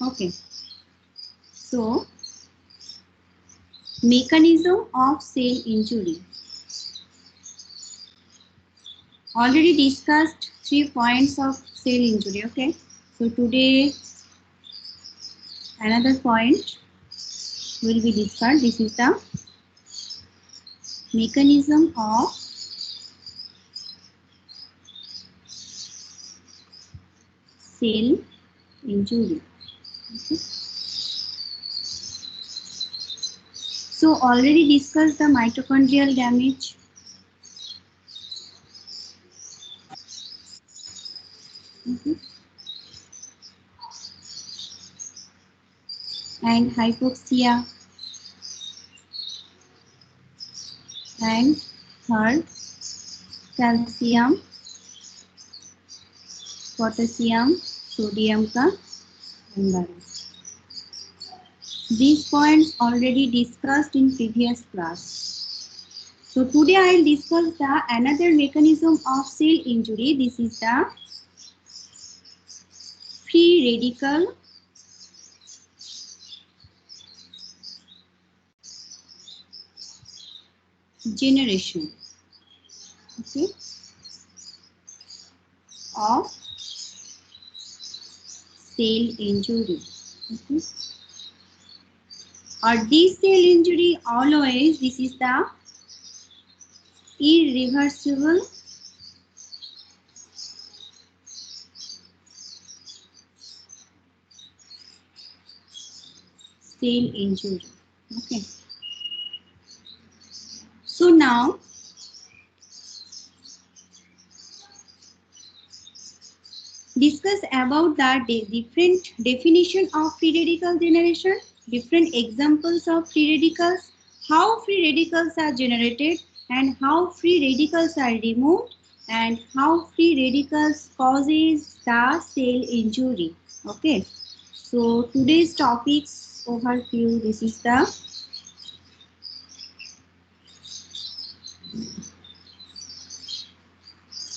Okay, so mechanism of cell injury. Already discussed 3 points of cell injury. Okay, so today another point will be discussed. This is the mechanism of cell injury. Okay. So already discussed the mitochondrial damage. Okay. And hypoxia, and third calcium, potassium, sodium का imbalance. These points already discussed in previous class. So today I will discuss the another mechanism of cell injury. This is the free radical generation. Okay, of cell injury. Okay. Or this cell injury always, this is the irreversible cell injury. Okay. So now discuss about the different definition of free radical generation, different examples of free radicals, how free radicals are generated and how free radicals are removed, and how free radicals causes the cell injury. Okay. So today's topics overview, this is the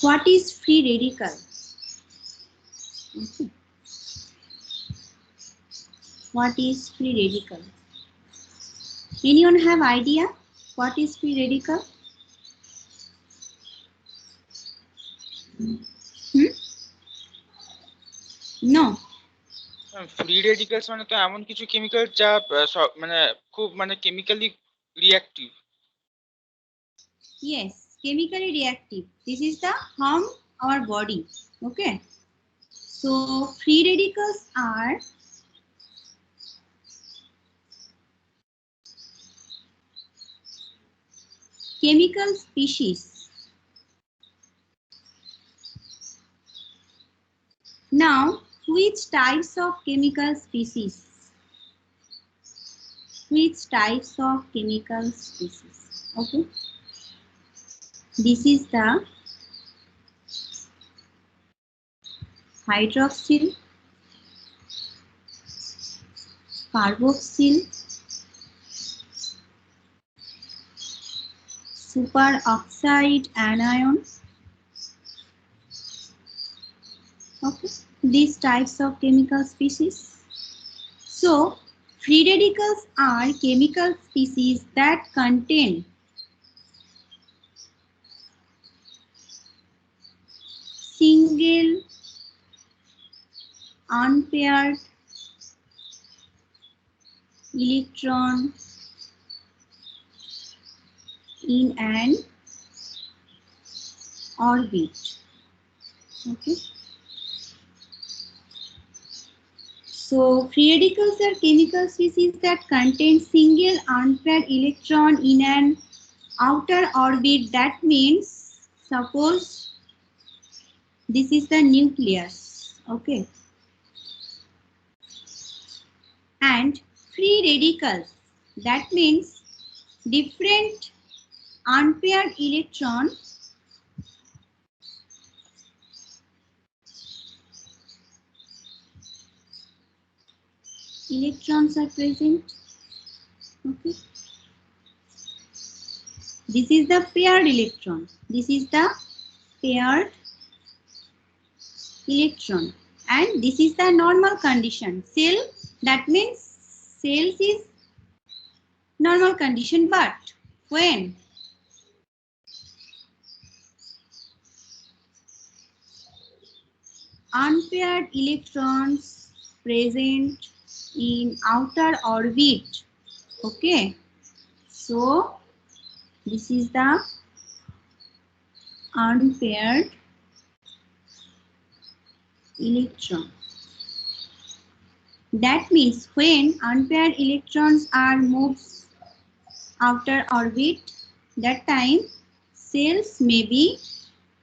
what is free radical. Okay. What is free radical? Anyone have idea what is free radical? Hmm? No. Free radicals মানে তো এমন কিছু chemical যা মানে খুব মানে chemically reactive. Yes, chemically reactive. This is the harm our body. Okay. So free radicals are chemical species. Now, which types of chemical species? Which types of chemical species? Okay. This is the hydroxyl, carboxyl, superoxide anion. Okay. These types of chemical species. So, free radicals are chemical species that contain single unpaired electron in an orbit. Okay. So, free radicals are chemical species that contain single unpaired electron in an outer orbit. That means, suppose this is the nucleus. Okay. And free radicals, that means different unpaired electrons are present. Okay. This is the paired electron. This is the paired electron. and this is the normal condition. Cell, that means cells is normal condition, but when unpaired electrons present in outer orbit, okay, so this is the unpaired electron. That means when unpaired electrons are moved outer orbit, that time cells may be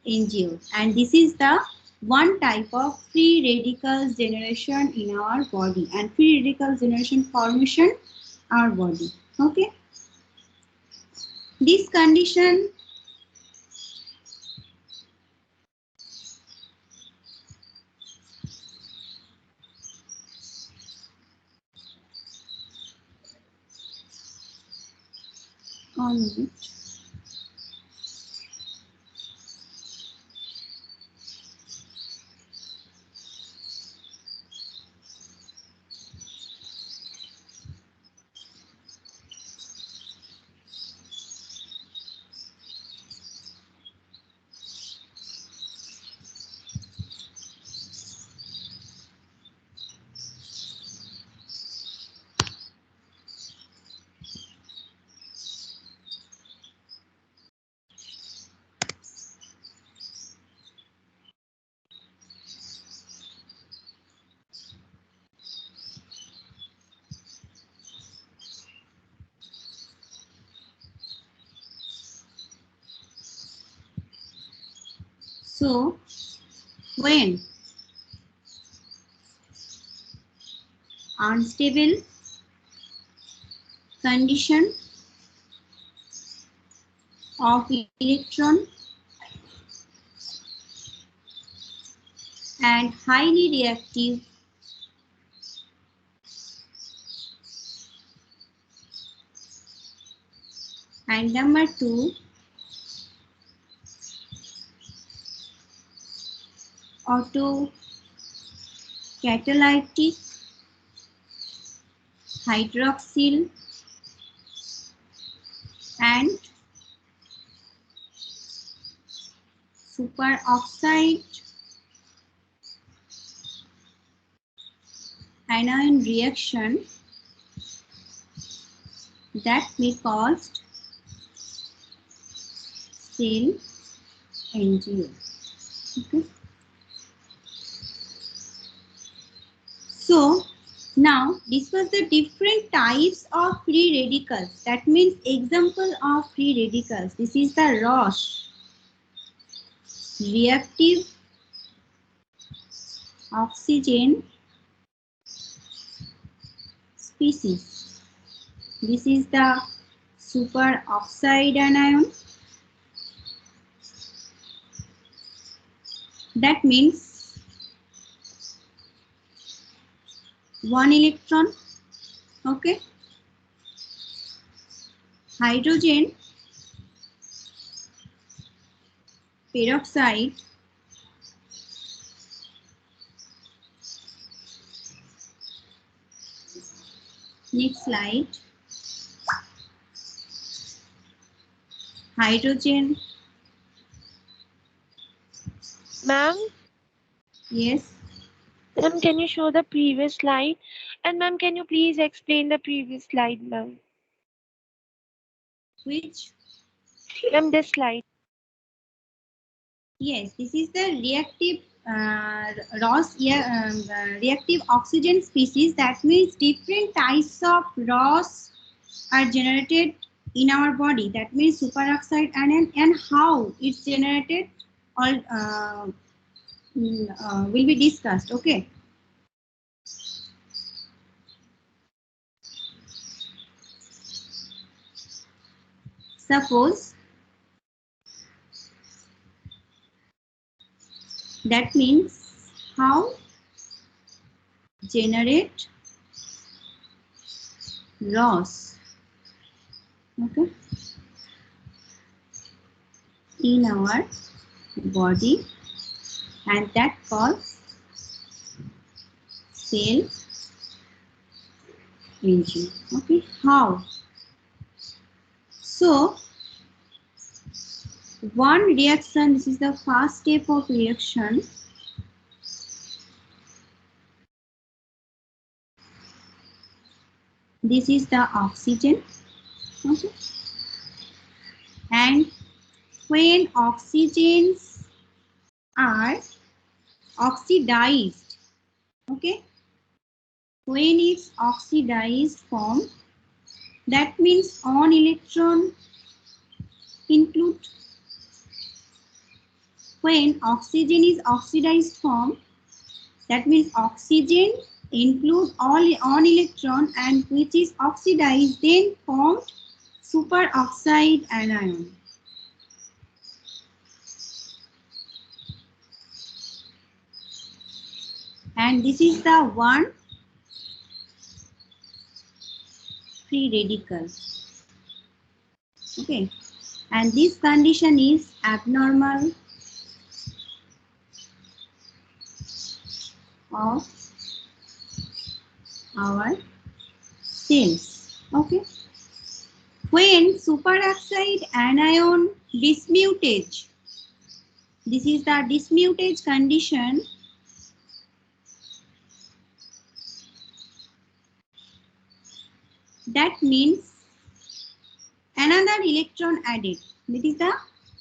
injured, and this is the one type of free radicals generation in our body and free radical generation formation our body. Okay, this condition on so when unstable condition of electron and highly reactive and number 2 autocatalytic hydroxyl and superoxide anion reaction that may cause cell NGO. Okay. So now discuss the different types of free radicals. That means example of free radicals. This is the Roche reactive oxygen species. This is the superoxide anion. That means one electron. Okay. Hydrogen peroxide. Next slide. Hydrogen. Ma'am, Yes. ma'am, can you show the previous slide? And ma'am, can you please explain the previous slide, ma'am? Which? Ma'am, this slide. Yes, this is the reactive Ross, yeah, reactive oxygen species. That means different types of Ross are generated in our body. That means superoxide and how it's generated all will be discussed. Okay. Suppose that means how generate Ross. Okay. In our body, and that calls cell engine. Okay, how? So one reaction, this is the first step of reaction. This is the oxygen. Okay, and when oxygens are oxidized, okay, when it's oxidized form, that means on electron include. When oxygen is oxidized form, that means oxygen include all on electron and which is oxidized, then formed superoxide anion. And this is the one free radical. Okay, and this condition is abnormal of our cells. Okay, when superoxide anion dismutage, this is the dismutage condition. That means another electron added. That is the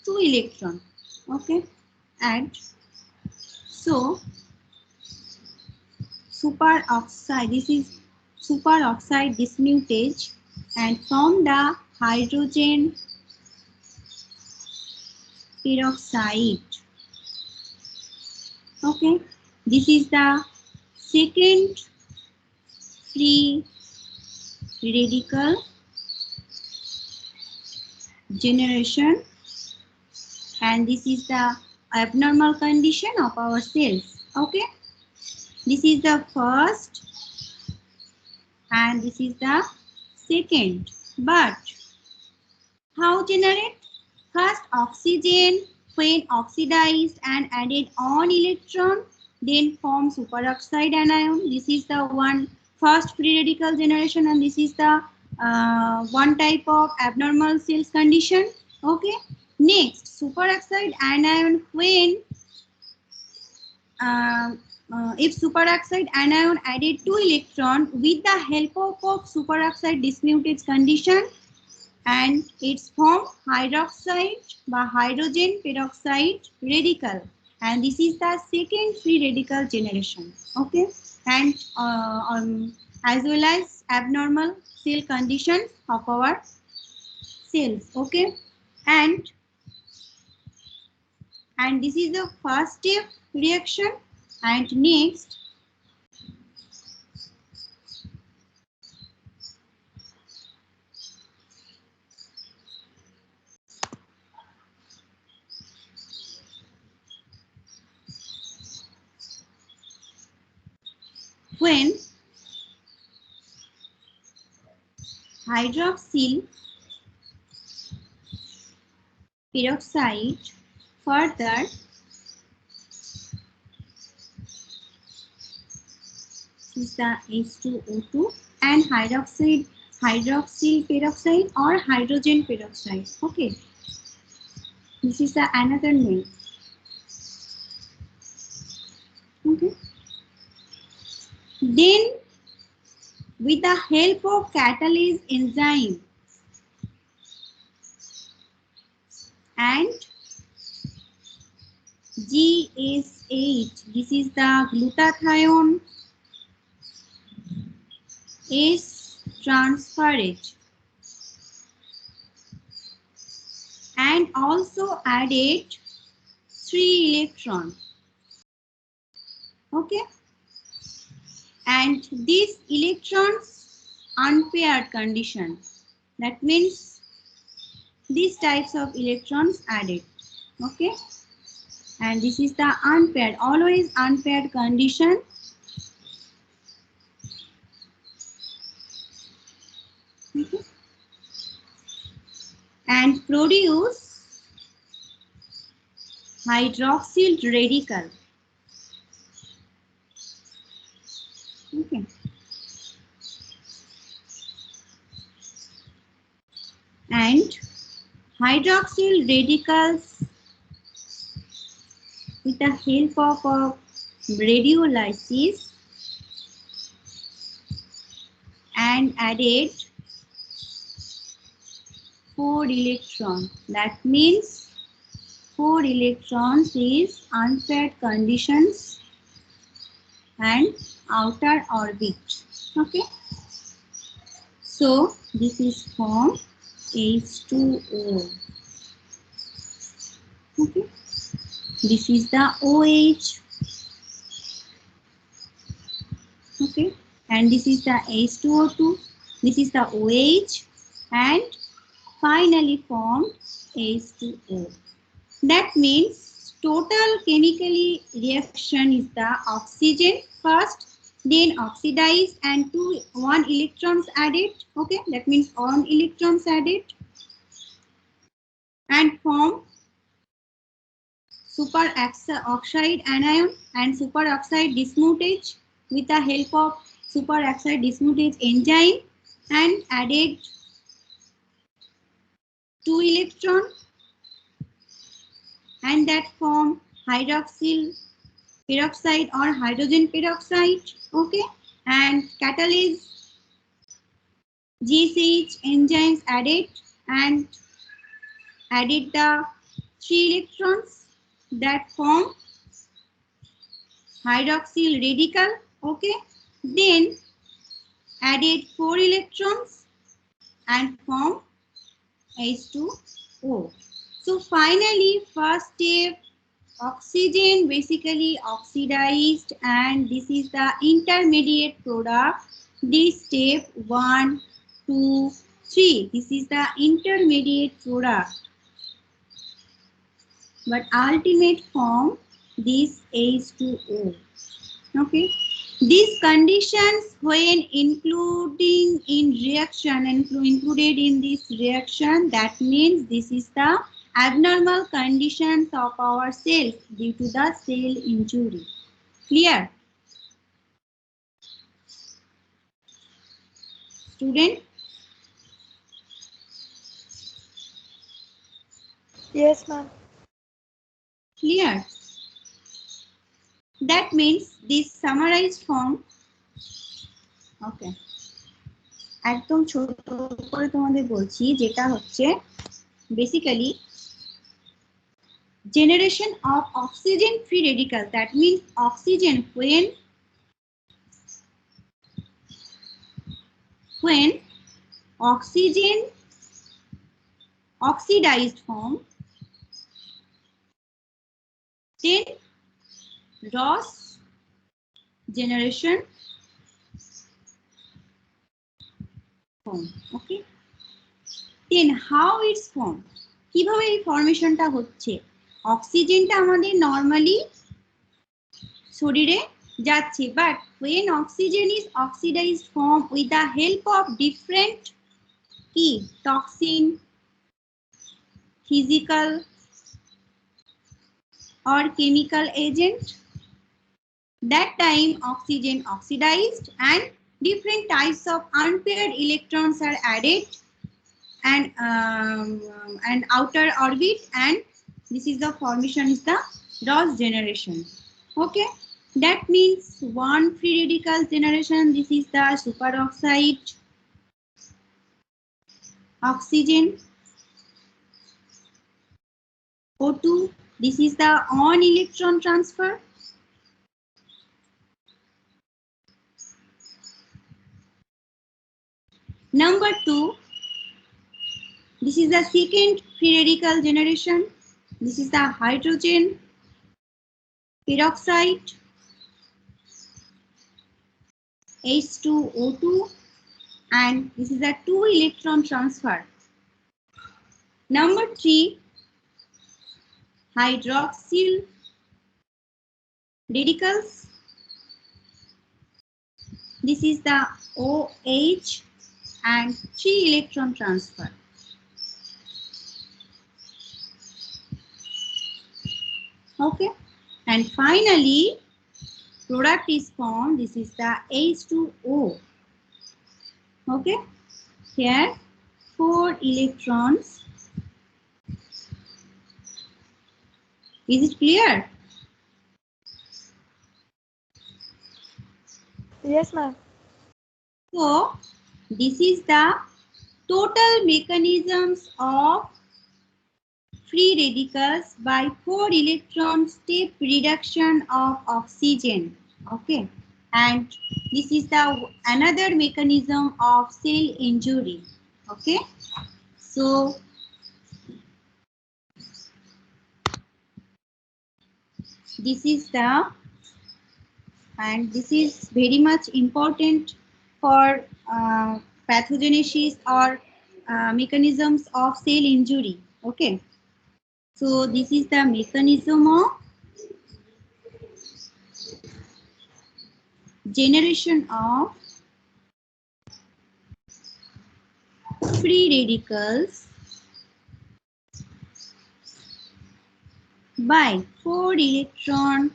2 electron. Okay, add. So superoxide, this is superoxide dismutage, and from the hydrogen peroxide. Okay, this is the second free radical generation, and this is the abnormal condition of our cells. Okay, this is the first and this is the second. But how generate? First oxygen when oxidized and added on electron, then form superoxide anion. This is the one first free radical generation, and this is the one type of abnormal cells condition. Okay, next superoxide anion when if superoxide anion added 2 electron with the help of superoxide dismutage condition, and it's formed hydroxide by hydrogen peroxide radical, and this is the second free radical generation. Okay, and as well as abnormal cell conditions of our cells. Okay, and this is the first step reaction. And next, when hydroxyl peroxide further is the H2O2 and hydroxyl peroxide or hydrogen peroxide. Okay, this is the another name. Okay, then with the help of catalase enzyme and GSH, this is the glutathione S transferase, and also added 3 electrons. Okay, and these electrons unpaired condition, that means these types of electrons added. Okay, and this is the unpaired, always unpaired condition. Okay, and produce hydroxyl radical. and hydroxyl radicals with the help of radiolysis and added 4 electrons. That means 4 electrons is unpaired conditions and outer orbit. Okay. So this is form H2O. Okay. This is the OH. Okay. And this is the H2O2. This is the OH. And finally formed H2O. That means total chemically reaction is the oxygen first, then oxidized and 1 electrons added. Okay, that means 1 electrons added and form superoxide anion and superoxide dismutase with the help of superoxide dismutase enzyme and added 2 electrons and that form hydroxyl peroxide or hydrogen peroxide. Okay, and catalase GCH enzymes added and added the 3 electrons that form hydroxyl radical. Okay, then added 4 electrons and form H2O. So finally, first step, oxygen basically oxidized and this is the intermediate product. This step 1, 2, 3. This is the intermediate product. But ultimate form this H2O. Okay. These conditions when including in reaction included in this reaction, that means this is the abnormal conditions of our cells due to the cell injury. Clear? Student? Yes, ma'am. Clear? That means this summarized form. Okay. একদম ছোট করে তোমাদের বলছি যেটা হচ্ছে basically generation of oxygen free radical. That means oxygen when oxygen oxidized form, then Ross generation form. Okay. Then how it's formed? কিভাবে এই ফরমেশনটা হচ্ছে? অক্সিজেনটা আমাদের নরমালি শরীরে যাচ্ছে, but when oxygen is oxidized form with the help of different key toxin, physical or chemical agent, that time oxygen oxidized and different types of unpaired electrons are added and outer orbit, and this is the formation is the Ross generation. Okay, that means 1 free radical generation. This is the superoxide oxygen O2. This is the on electron transfer. Number 2, this is the second free radical generation. This is the hydrogen peroxide H2O2 and this is a 2 electron transfer. Number 3, hydroxyl radicals. This is the OH and 3 electron transfer. Okay, and finally product is formed. This is the H2O. Okay, here 4 electrons. Is it clear? Yes, ma'am. So, this is the total mechanisms of free radicals by 4 electron step reduction of oxygen. Okay, and this is the another mechanism of cell injury. Okay, so this is the, and this is very much important for pathogenesis or mechanisms of cell injury. Okay, so this is the mechanism of generation of free radicals by 4 electron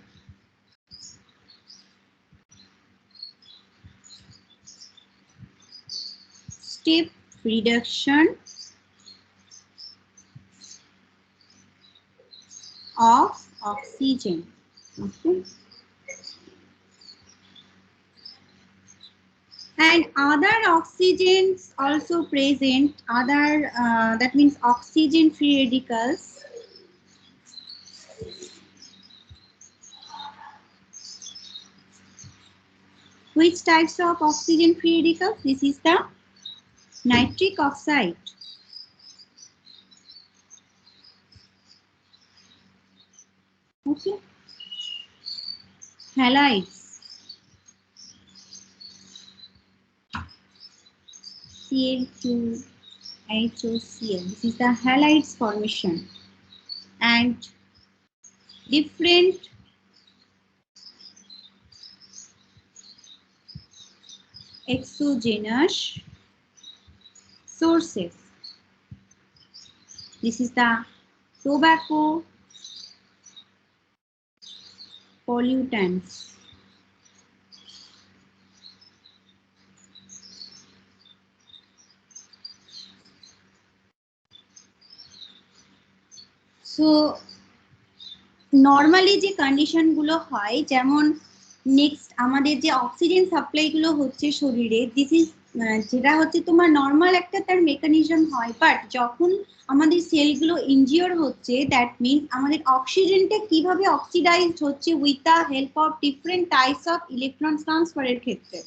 step reduction of oxygen. Okay. And other oxygens also present, other that means oxygen free radicals. Which types of oxygen free radicals? This is the nitric oxide. Okay. Halides. Cl2 HOCl. This is the halides formation. And different exogenous sources. This is the tobacco pollutants. So normally যে condition গুলো হয়, যেমন next আমাদের যে oxygen supply গুলো হচ্ছে শরীরে, this is যেটা হচ্ছে তোমার নর্মাল একটা তার মেকানিজম হয়, বাট যখন আমাদের সেলগুলো ইনজিওর হচ্ছে, দ্যাট মিনস আমাদের অক্সিজেনটা কিভাবে অক্সিডাইজড হচ্ছে with the help of different types of electron ট্রান্সফারের ক্ষেত্রে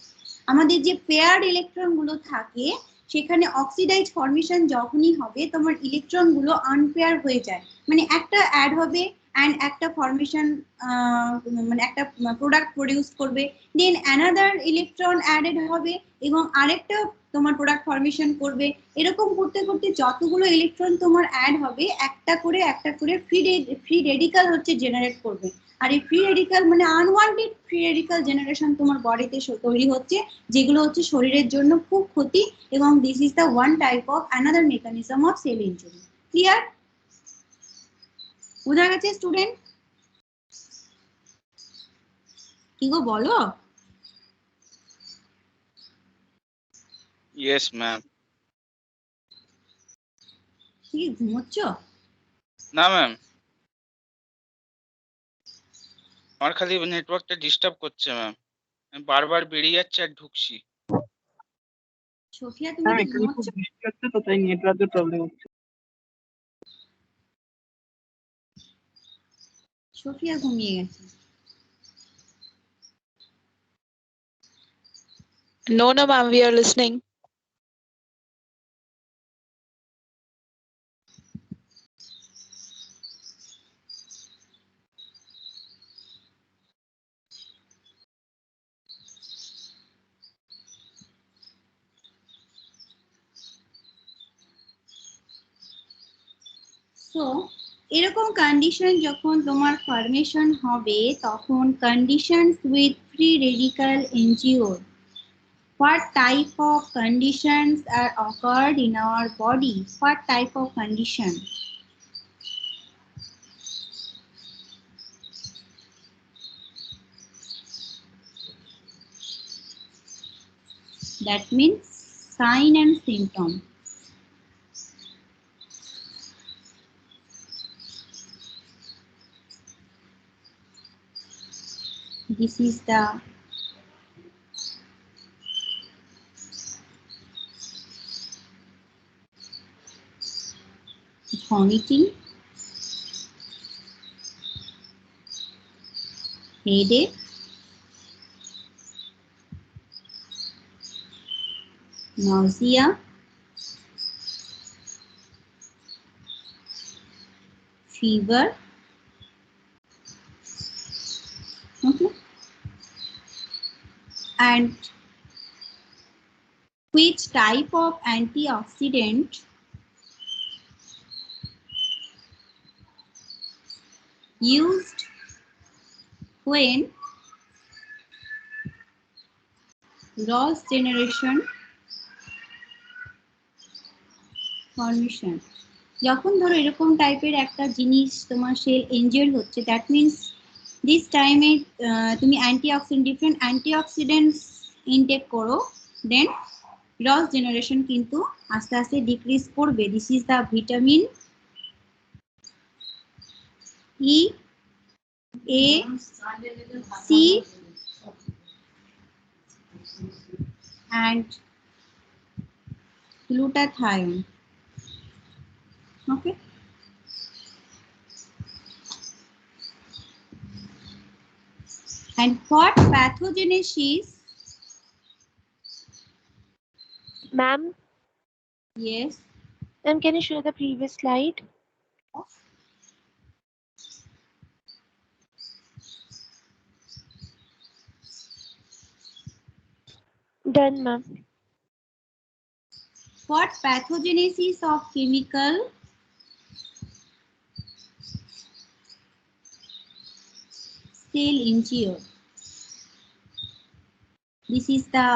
আমাদের যে পেয়ার্ড ইলেকট্রন গুলো থাকে সেখানে অক্সিডাইজ ফর্মেশন যখনই হবে তোমার ইলেকট্রন গুলো আনপেয়ার হয়ে যায়, মানে একটা অ্যাড হবে and একটা ফরমেশন মানে একটা প্রোডাক্ট প্রডিউস করবে, দেন অ্যানাদার ইলেকট্রন অ্যাডেড হবে এবং আরেকটা তোমার প্রোডাক্ট ফরমেশন করবে। এরকম করতে করতে যতগুলো ইলেকট্রন তোমার অ্যাড হবে একটা করে ফ্রি রেডিকাল হচ্ছে জেনারেট করবে। আর এই ফ্রি রেডিকাল মানে আনওয়ান্টেড ফ্রি রেডিকাল জেনারেশন তোমার বডিতে তৈরি হচ্ছে, যেগুলো হচ্ছে শরীরের জন্য খুব ক্ষতি, এবং this is the one type of another mechanism of cell injury. Clear? বোঝা গেছে স্টুডেন্ট? কি গো বলো? Yes ma'am. কি ঘুমোচ্ছ? না ম্যাম, আমার খালি নেটওয়ার্কটা ডিস্টার্ব করছে ম্যাম, বারবার বেরিয়ে যাচ্ছে আর ঢুকছি। সোফিয়া তুমি কি ঘুমোচ্ছ? বৃষ্টি হচ্ছে তো, তাই নেটওয়ার্কের প্রবলেম হচ্ছে। সোফিয়া ঘুমিয়ে গেছে। No, no, ma'am, we are listening. So এরকম কন্ডিশন যখন তোমার ফরমেশন হবে তখন কন্ডিশনস উইথ ফ্রি রেডিকাল এনজিওর, what type of conditions are occurred in our body? What type of condition? That means sign and symptom. This is the vomiting, headache, nausea, fever. Okay. And which type of antioxidant used when Ross generation formation? যখন ধরো এরকম টাইপের একটা জিনিস তোমার sell injure হচ্ছে, that means this টাইমে তুমি ডিফারেন্ট অ্যান্টিঅক্সিডেন্টস ইনটেক করো, দেন রস জেনারেশন কিন্তু আস্তে আস্তে ডিক্রিজ করবে। This is the vitamin E, A, C and glutathione. Okay. And what pathogenesis? Ma'am, Yes. ma'am, can you show the previous slide? Done, ma'am. What pathogenesis of chemical cell injury? This is the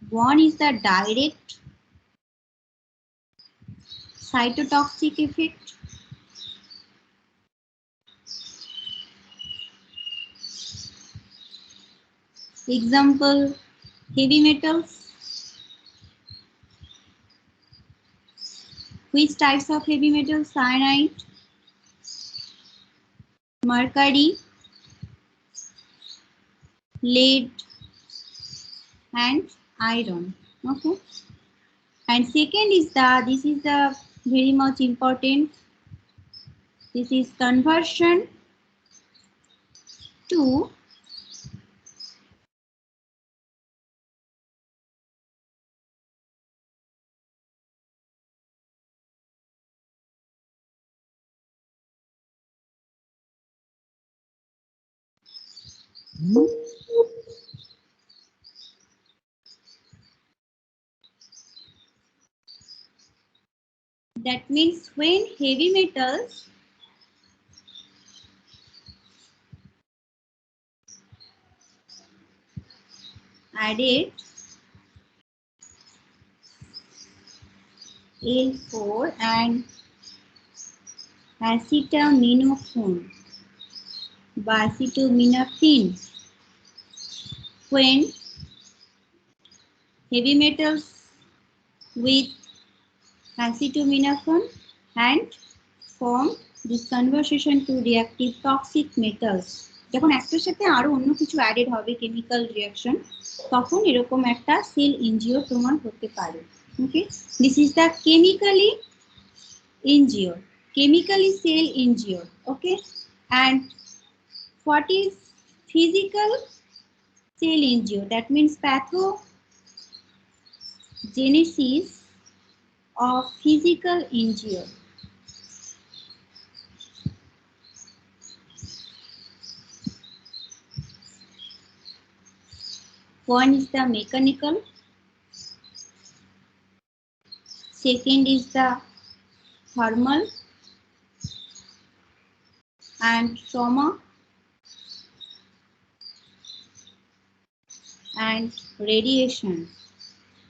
one is the direct cytotoxic effect. Example, heavy metals. Which types of heavy metals? Cyanide, mercury, lead, and iron. Okay. And second is this is the very much important. This is conversion to that means when heavy metals added L4 and acetaminophen by acetaminophen, when heavy metals with acetaminophen and form this conversion to reactive toxic metals. যখন একটার সাথে আরো অন্য কিছু added হবে chemical reaction, তখন এরকম একটা সেল ইনজিওর তোমার হতে পারে। Okay, this is the chemically injured, chemically cell injured. Okay, and what is physical cell injured? That means pathogenesis of physical injury. One is the mechanical, second is the thermal and trauma, and radiation.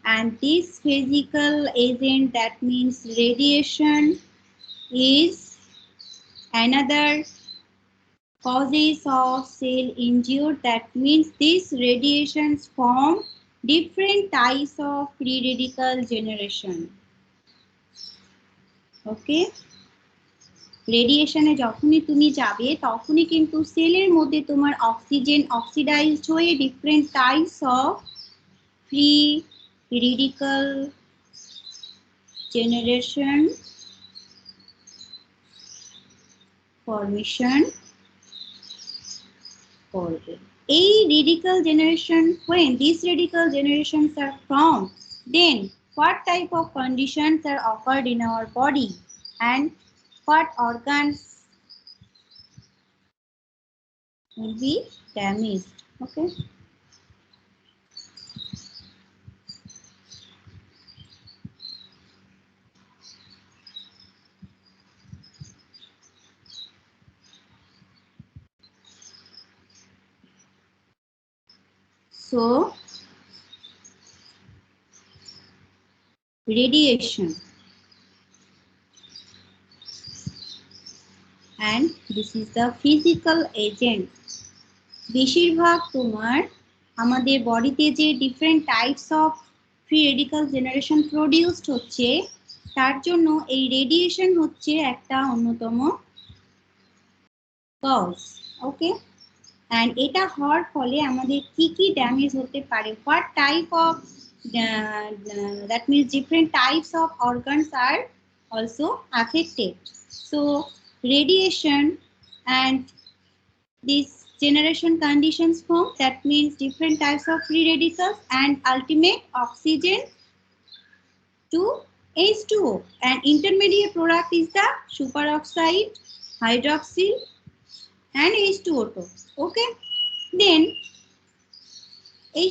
And this physical agent, that means radiation, is another causes of cell injury. That means these radiations form different types of free radical generation. Okay. রেডিয়েশনে যখনই তুমি যাবে তখনই কিন্তু সেলের মধ্যে তোমার oxygen oxidised হয়ে different types of free radical generation formation করবে। এই radical generation, when these radical generations are formed, then what type of conditions are occurred in our body and what organs will be damaged. Okay. So, radiation, and this is the physical agent. বেশিরভাগ তোমার আমাদের বডিতে যে different types of free radical generation produced হচ্ছে তার জন্য এই radiation হচ্ছে একটা অন্যতম কজ। ওকে, অ্যান্ড এটা হওয়ার ফলে আমাদের কি কি ড্যামেজ হতে পারে, what type of that means different types of organs are also affected. So radiation and this generation conditions form, that means different types of free radicals and ultimate oxygen to H2O, and intermediate product is the superoxide, hydroxyl and H2O2. Okay, then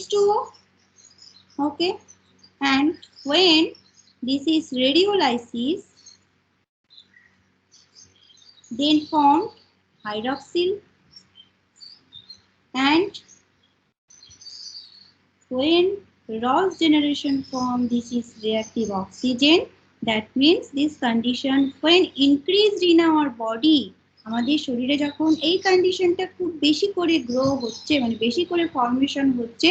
H2O. Okay, and when this is radiolysis, then formed hydroxyl, and when Ross generation form, this is reactive oxygen. That means this condition when increased in our body, আমাদের শরীরে যখন এই কন্ডিশনটা খুব বেশি করে grow হচ্ছে, মানে বেশি করে ফর্মেশন হচ্ছে,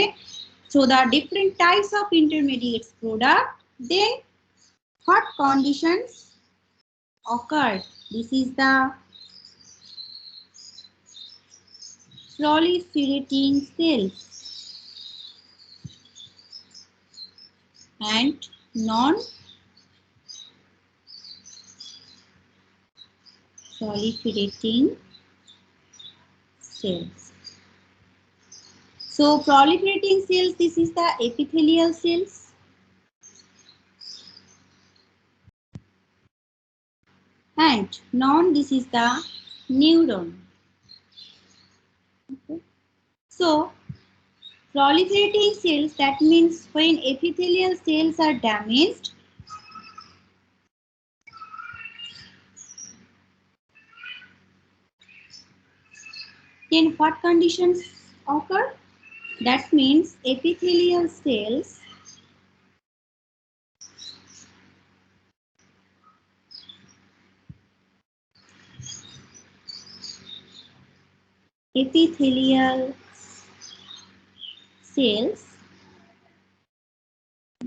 so the different types of intermediate product, then what conditions occur? This is the proliferating cells and non-proliferating cells. So proliferating cells, this is the epithelial cells, and non, this is the neuron. Okay. So proliferating cells, that means when epithelial cells are damaged, then what conditions occur? That means epithelial cells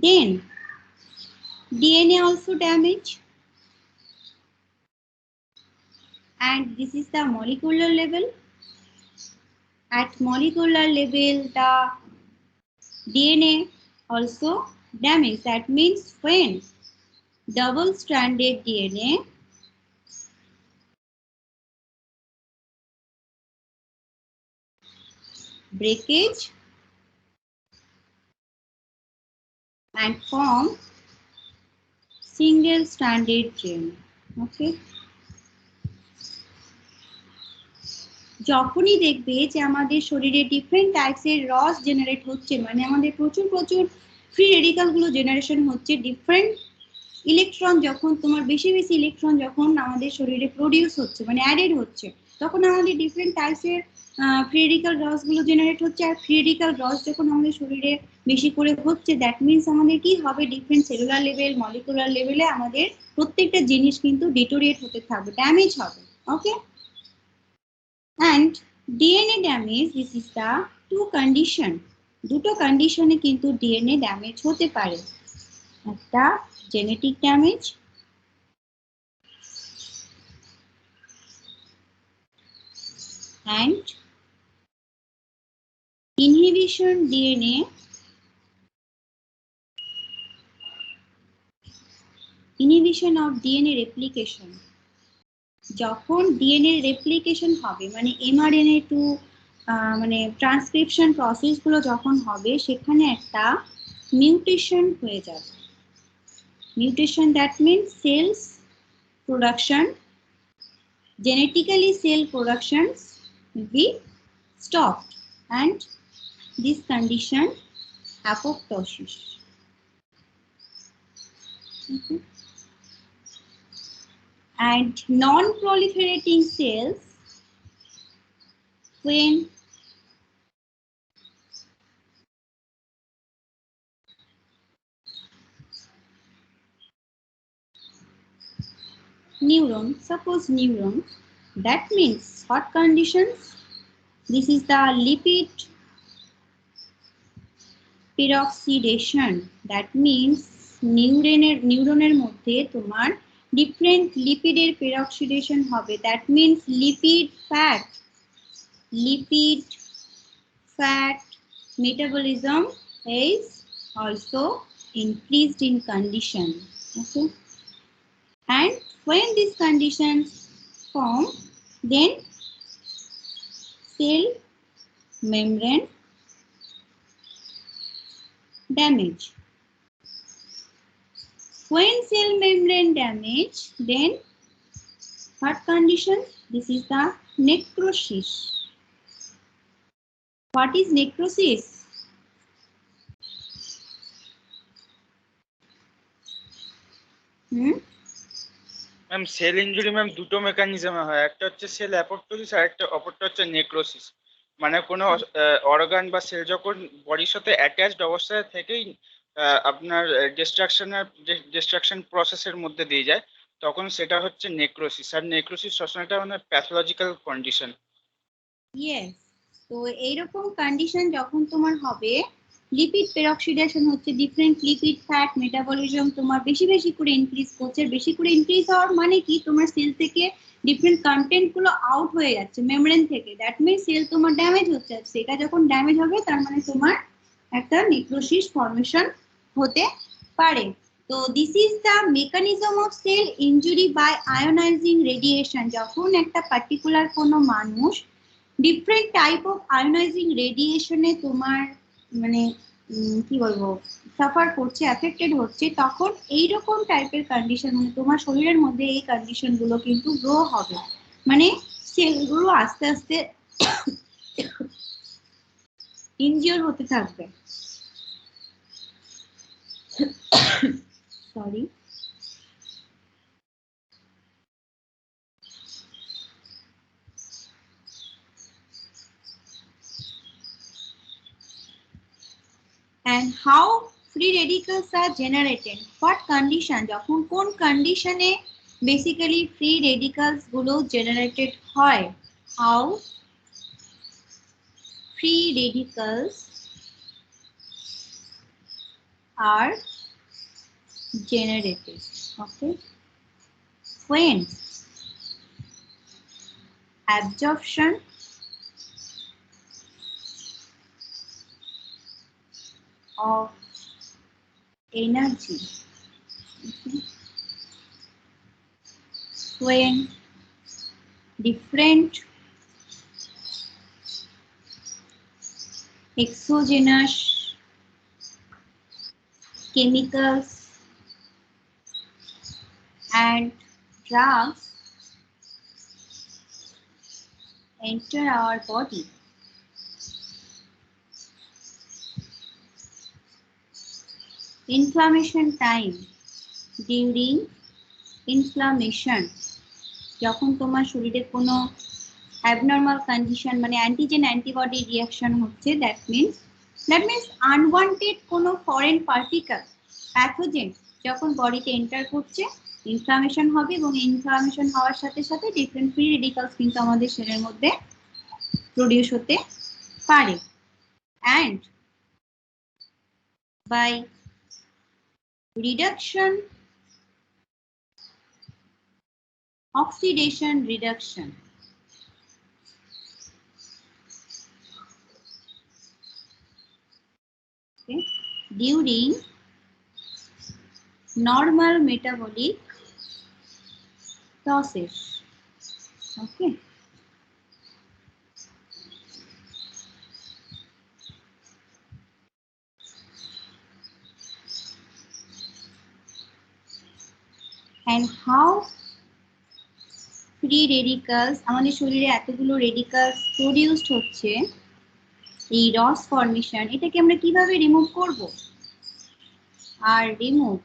then DNA also damage, and this is the molecular level. At molecular level, the DNA also damage. That means when double-stranded DNA breakage and form single-stranded DNA. Okay. যখনই দেখবে যে আমাদের শরীরে different টাইপসের রস generate হচ্ছে, মানে আমাদের প্রচুর ফ্রি রেডিক্যাল গুলো জেনারেশন হচ্ছে, ডিফারেন্ট ইলেকট্রন যখন তোমার বেশি ইলেকট্রন যখন আমাদের শরীরে প্রডিউস হচ্ছে, মানে অ্যাডেড হচ্ছে, তখন আমাদের ডিফারেন্ট টাইপসের ফ্রি রেডিক্যাল রস গুলো জেনারেট হচ্ছে। আর ফ্রি রেডিক্যাল রস যখন আমাদের শরীরে বেশি করে হচ্ছে, দ্যাট মিনস আমাদের কি হবে, ডিফারেন্ট সেলুলার লেভেল, মলিকুলার লেভেলে আমাদের প্রত্যেকটা জিনিস কিন্তু ডিটোরিয়েট হতে থাকবে, ড্যামেজ হবে। ওকে, and DNA damage, this is the two condition, দুটো কন্ডিশনে কিন্তু ডিএনএ ড্যামেজ হতে পারে, একটা genetic damage and inhibition DNA inhibition of DNA replication. যখন ডিএনএ রেপ্লিকেশন হবে মানে এমআরএনএ টু মানে ট্রান্সক্রিপশন প্রসেসগুলো যখন হবে সেখানে একটা মিউটেশন হয়ে যাবে। Mutation that means cells production, genetically cell productions will be stopped and this condition apoptosis. Okay. And non-proliferating cells when neuron, suppose neuron, that means what conditions? This is the lipid peroxidation. That means নিউরনের মধ্যে তোমার different লিপিডের peroxidation হবে. That means lipid fat metabolism is also increased in condition. Okay. And when these conditions form, then cell membrane damage. When cell membrane damage, then what condition? This is the necrosis. What is necrosis? Ma'am sell injury ma'am দুটো মেকানিজমে হয়, একটা হচ্ছে sell apoptosis আর একটা অপরটা হচ্ছে necrosis. মানে কোনো organ বা sell যখন বডির সাথে অ্যাটাচড অবস্থায় থেকেই আপনার ডিস্ট্রাকশন প্রসেসের মধ্যে দিয়ে যায়, তখন সেটা হচ্ছে নেক্রোসিস। আর নেক্রোসিস সবসময় একটা মানে প্যাথোলজিক্যাল কন্ডিশন। ইয়েস, তো এইরকম কন্ডিশন যখন তোমার হবে, লিপিড পেরক্সিডেশন হচ্ছে ডিফারেন্ট লিপিড ফ্যাট মেটাবলিজম তোমার বেশি বেশি করে ইনক্রিজ করছে। বেশি করে ইনক্রিজ হওয়ার মানে কি, তোমার সেল থেকে ডিফারেন্ট কন্টেন্ট গুলো আউট হয়ে যাচ্ছে মেমব্রেন থেকে। দ্যাট মিনস সেল তোমার ড্যামেজ হচ্ছে। সেটা যখন ড্যামেজ হবে তার মানে তোমার একটা নেক্রোসিস ফর্মেশন হতে পারে। তো this is the mechanism of cell injury by ionizing radiation. যখন একটা পার্টিকুলার কোনো মানুষ ডিফারেন্ট টাইপ অফ আয়োনাইজিং রেডিয়েশনে তোমার মানে কি বলবো সাফার করছে, অ্যাফেক্টেড হচ্ছে, তখন এইরকম টাইপের কন্ডিশন মানে তোমার শরীরের মধ্যে এই কন্ডিশন গুলো কিন্তু গ্রো হবে। মানে সেলগুলো আস্তে আস্তে ইনজিওর হতে থাকবে। Sorry. And how free radicals are generated? What condition? যখন কোন কন্ডিশনে বেসিক্যালি ফ্রি রেডিক্যালস গুলো জেনারেটেড হয়? How free radicals are generated? Okay. When absorption of energy, okay, when different exogenous chemicals and drugs enter our body. Inflammation time. During inflammation, যখন তোমার শরীরে কোনো abnormal condition মানে অ্যান্টিজেন অ্যান্টিবডি রিঅ্যাকশন হচ্ছে, that means unwanted কোনো foreign particle pathogen যখন বডিতে enter করছে, ইনফ্লামেশন হবে এবং ইনফ্লামেশন হওয়ার সাথে সাথে ডিফারেন্ট ফ্রি রেডিক্যালস কিন্তু আমাদের শরীরের মধ্যে প্রডিউস হতে পারে। And by reduction, oxidation reduction, Okay. During normal metabolic process. Okay. And how free radicals আমাদের শরীরে এতগুলো radicals produced হচ্ছে এই রস ফর্মেশন, এটাকে আমরা কিভাবে রিমুভ করব? আর রিমুভ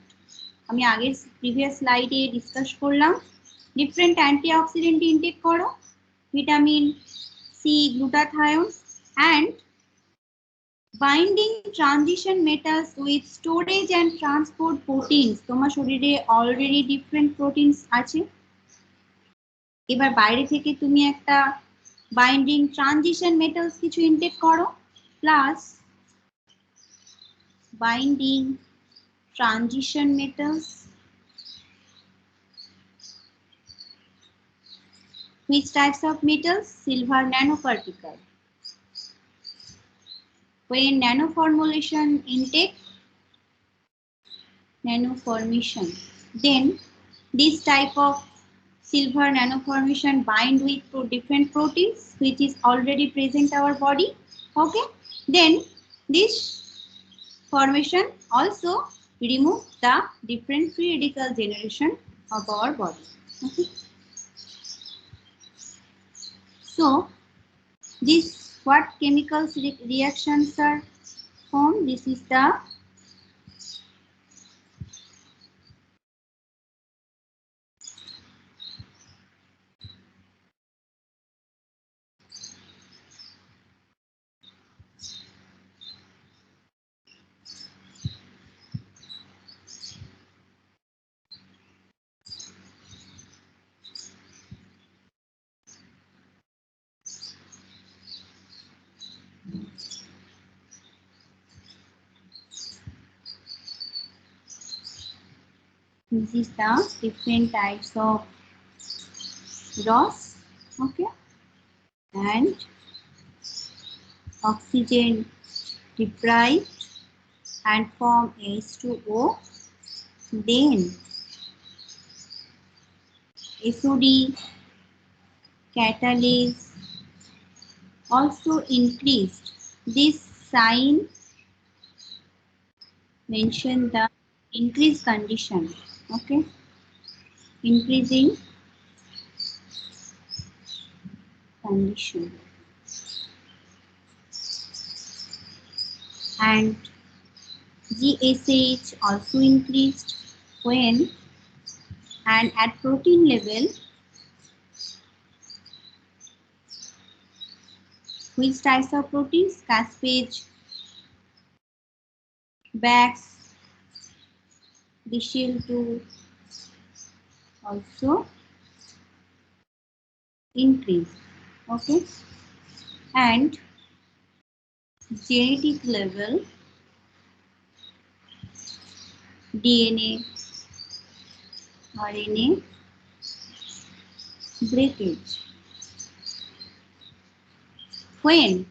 আমি আগের প্রিভিয়াস স্লাইডে ডিসকাস করলাম, ডিফারেন্ট অ্যান্টিঅক্সিডেন্ট ইনটেক করো, vitamin C, glutathione and binding transition metals with storage and transport proteins. তোমার শরীরে অলরেডি ডিফারেন্ট প্রোটিনস আছে, এবার বাইরে থেকে তুমি একটা বাইন্ডিং ট্রানজিশন মেটালস কিছু ইনটেক করো, plus binding transition metals. Which types of metals? Silver nanoparticle. When nanoformulation intake, nanoformation, then this type of silver nanoformation bind with different proteins which is already present our body. Okay, then this formation also remove the different free radical generation of our body. Okay. So this what chemicals reactions are formed? This is the different types of ROS, okay, and oxygen deprived and form H2O. Then SOD catalase also increased. This sign mention the increased condition. Okay, increasing condition. And GSH also increased when, and at protein level, which types of proteins? Caspase, Bax, BCL2 also increase. Okay, and genetic level, DNA, RNA breakage. When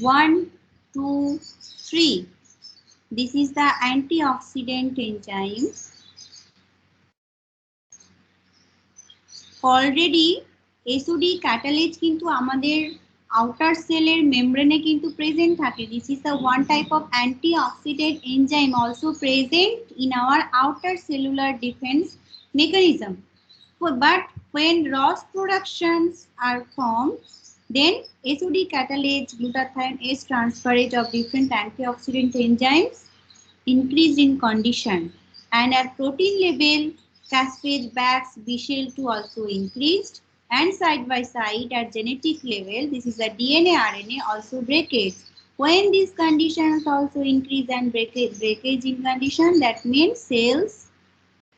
1, 2, 3, this is the antioxidant enzyme. Already SOD catalase কিন্তু আমাদের outer cell এর membrane এ কিন্তু present থাকে. This is the one type of antioxidant enzyme also present in our outer cellular defense mechanism. But when ROS productions are formed, then SOD catalase, glutathione S transferase of different antioxidant enzymes increased in condition, and at protein level, caspase, Bax, BCL2 also increased, and side by side at genetic level, this is the DNA, RNA also breakage. When these conditions also increase and breakage in condition, that means cells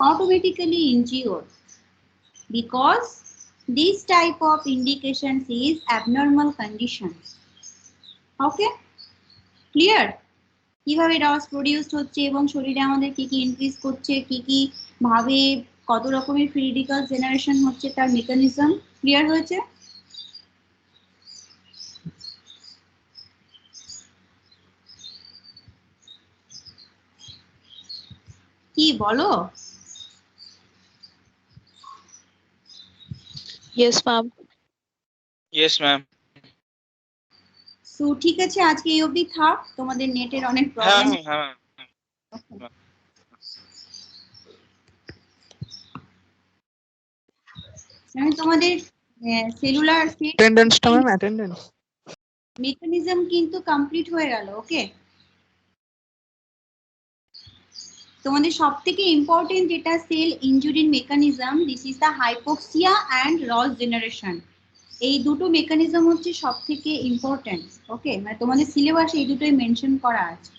automatically injured, because this type of indications is abnormal conditions. Okay, clear? কিভাবে রস produced হচ্ছে এবং শরীরে আমাদের কি কি increase করছে, কি কি ভাবে কত রকমের ফ্রি রেডিক্যাল জেনারেশন হচ্ছে, তার মেকানিজম ক্লিয়ার হয়েছে? কি বলো? Yes, ma'am. Yes ma'am. So ঠিক আছে, আজকে এই অবধি থাক, তোমাদের নেটের অনেক হ্যাঁ প্রবলেম। হ্যাঁ। আমি তোমাদের সেলুলার Attendance টা ম্যাম, attendance. মেকানিজম কিন্তু কমপ্লিট হয়ে গেল। ওকে, তোমাদের সব থেকে ইম্পর্টেন্ট যেটা সেল ইনজুরির mechanism, this is the hypoxia and ROS generation. এই দুটো মেকানিজম হচ্ছে সব থেকে ইম্পর্টেন্ট। ওকে, মানে তোমাদের সিলেবাসে এই দুটোই মেনশন করা আছে।